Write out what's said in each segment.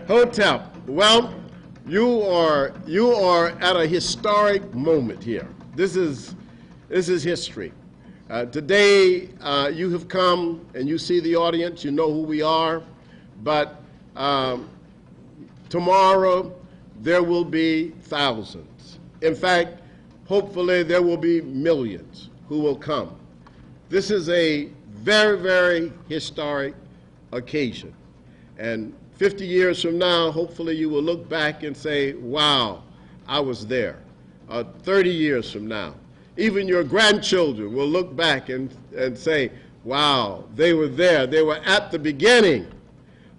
Hotep. Well, you are at a historic moment here. This is history. Today, you have come and you see the audience. You know who we are, but tomorrow there will be thousands. In fact, hopefully there will be millions who will come. This is a very, very historic occasion. And 50 years from now, hopefully you will look back and say, wow, I was there. 30 years from now, even your grandchildren will look back and say, wow, they were there. They were at the beginning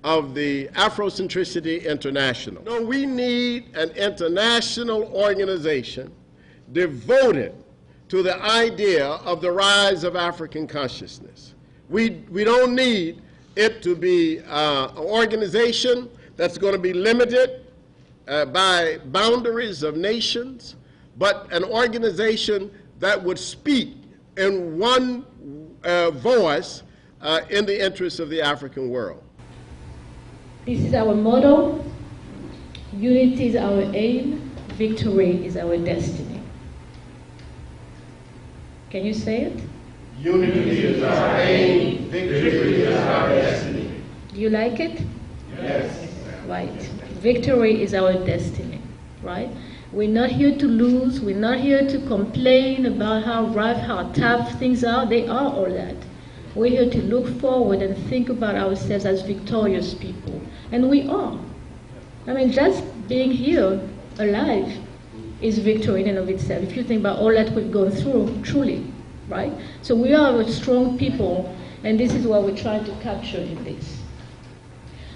of the Afrocentricity International. No, we need an international organization devoted to the idea of the rise of African consciousness. We don't need it to be an organization that's going to be limited by boundaries of nations, but an organization that would speak in one voice in the interests of the African world. This is our motto. Unity is our aim. Victory is our destiny. Can you say it? Unity is our aim. Victory is our destiny. Do you like it? Yes. Right. Victory is our destiny, right? We're not here to lose. We're not here to complain about how rough, how tough things are. They are all that. We're here to look forward and think about ourselves as victorious people. And we are. I mean, just being here alive is victory in and of itself. If you think about all that we've gone through, truly, right? So we are a strong people, and this is what we're trying to capture in this.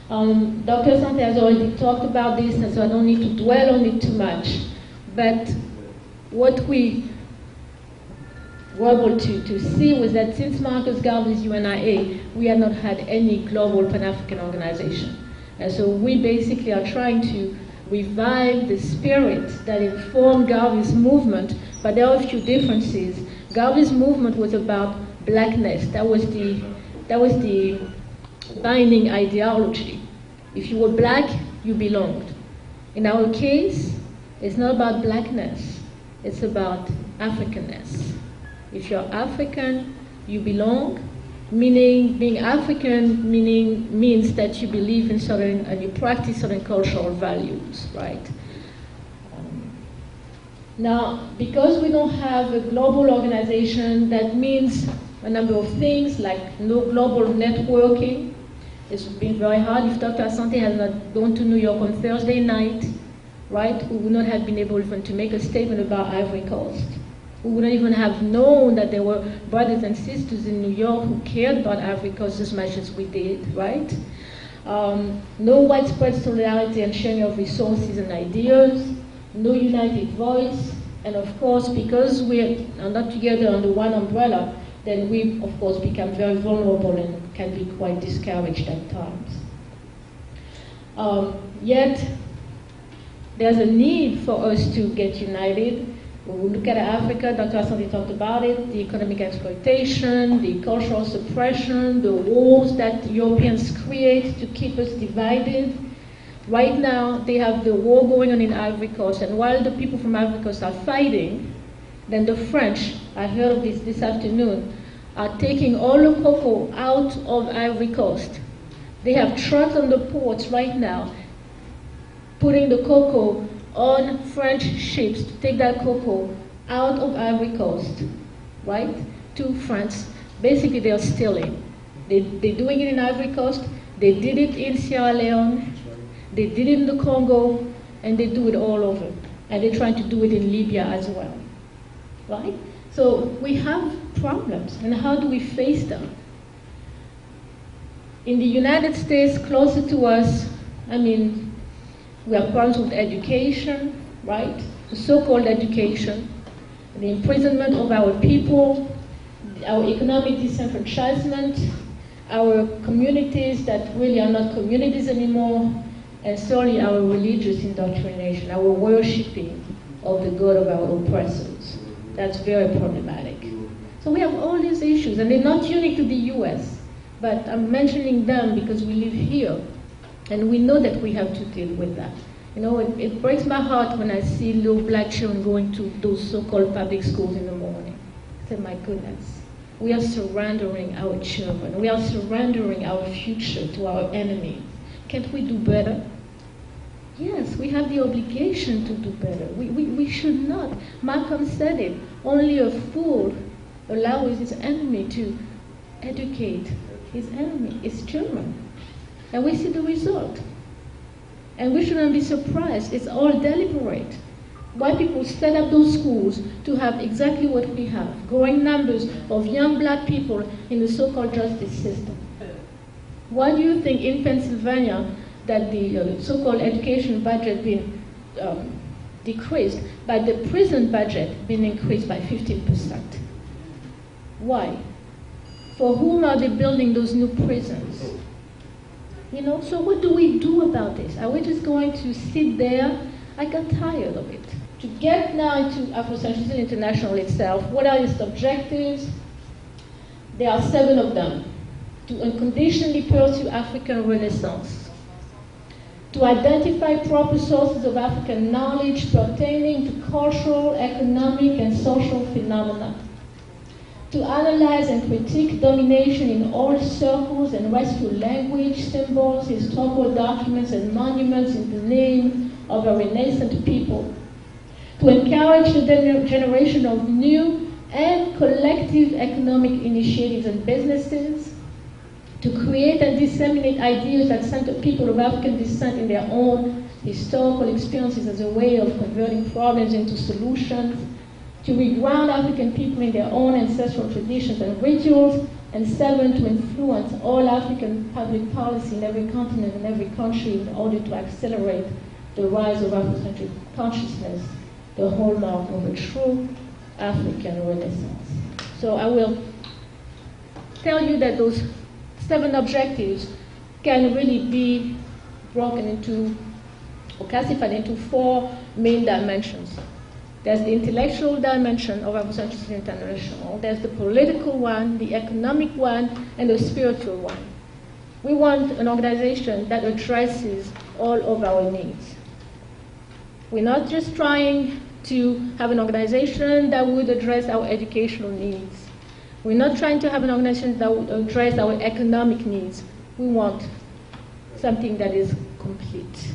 Dr. Sante has already talked about this, and so I don't need to dwell on it too much. But what we were able to see was that since Marcus Garvey's UNIA, we had not had any global Pan-African organization. And so we basically are trying to revive the spirit that informed Garvey's movement, but there are a few differences. Garvey's movement was about blackness. That was the binding ideology. If you were black, you belonged. In our case, it's not about blackness, it's about Africanness. If you're African, you belong, meaning being African means that you believe in certain, and you practice certain cultural values, right? Now, because we don't have a global organization, that means a number of things, like no global networking. It's been very hard. If Dr. Asante has not gone to New York on Thursday night, right, we would not have been able even to make a statement about Ivory Coast. We wouldn't even have known that there were brothers and sisters in New York who cared about Ivory Coast as much as we did, right? No widespread solidarity and sharing of resources and ideas, no united voice, and of course, because we are not together under one umbrella, then we, of course, become very vulnerable and can be quite discouraged at times. Yet, there's a need for us to get united. When we look at Africa, Dr. Asante talked about it, the economic exploitation, the cultural suppression, the wars that Europeans create to keep us divided. Right now, they have the war going on in Ivory Coast, and while the people from Ivory Coast are fighting, then the French, I heard of this afternoon, are taking all the cocoa out of Ivory Coast. They have trucks on the ports right now, putting the cocoa on French ships to take that cocoa out of Ivory Coast, right, to France. Basically, they are stealing. They're doing it in Ivory Coast, they did it in Sierra Leone, they did it in the Congo, and they do it all over. And they're trying to do it in Libya as well, right? So we have problems, and how do we face them? In the United States, closer to us, I mean, we have problems with education, right? The so-called education, the imprisonment of our people, our economic disenfranchisement, our communities that really are not communities anymore, and certainly our religious indoctrination, our worshipping of the God of our oppressors. That's very problematic. So we have all these issues, and they're not unique to the US, but I'm mentioning them because we live here. And we know that we have to deal with that. You know, it breaks my heart when I see little black children going to those so-called public schools in the morning. I say, my goodness, we are surrendering our children. We are surrendering our future to our enemy. Can't we do better? Yes, we have the obligation to do better. We should not. Malcolm said it. Only a fool allows his enemy to educate his enemy, his children. And we see the result. And we shouldn't be surprised. It's all deliberate. White people set up those schools to have exactly what we have, growing numbers of young black people in the so-called justice system. Why do you think in Pennsylvania that the so-called education budget being decreased, but the prison budget being increased by 15%? Why? For whom are they building those new prisons? You know, so what do we do about this? Are we just going to sit there? I got tired of it. To get now into Afrocentricity International itself, what are its objectives? There are 7 of them. To unconditionally pursue African Renaissance, to identify proper sources of African knowledge pertaining to cultural, economic, and social phenomena, to analyze and critique domination in all circles and rescue language, symbols, historical documents, and monuments in the name of a renascent people, to encourage the generation of new and collective economic initiatives and businesses, to create and disseminate ideas that center people of African descent in their own historical experiences as a way of converting problems into solutions, to reground African people in their own ancestral traditions and rituals, and 7, to influence all African public policy in every continent and every country in order to accelerate the rise of Afrocentric consciousness, the hallmark of a true African Renaissance. So I will tell you that those 7 objectives can really be broken into or classified into 4 main dimensions. There's the intellectual dimension of Afrocentricity International, there's the political one, the economic one, and the spiritual one. We want an organization that addresses all of our needs. We're not just trying to have an organization that would address our educational needs. We're not trying to have an organization that would address our economic needs. We want something that is complete.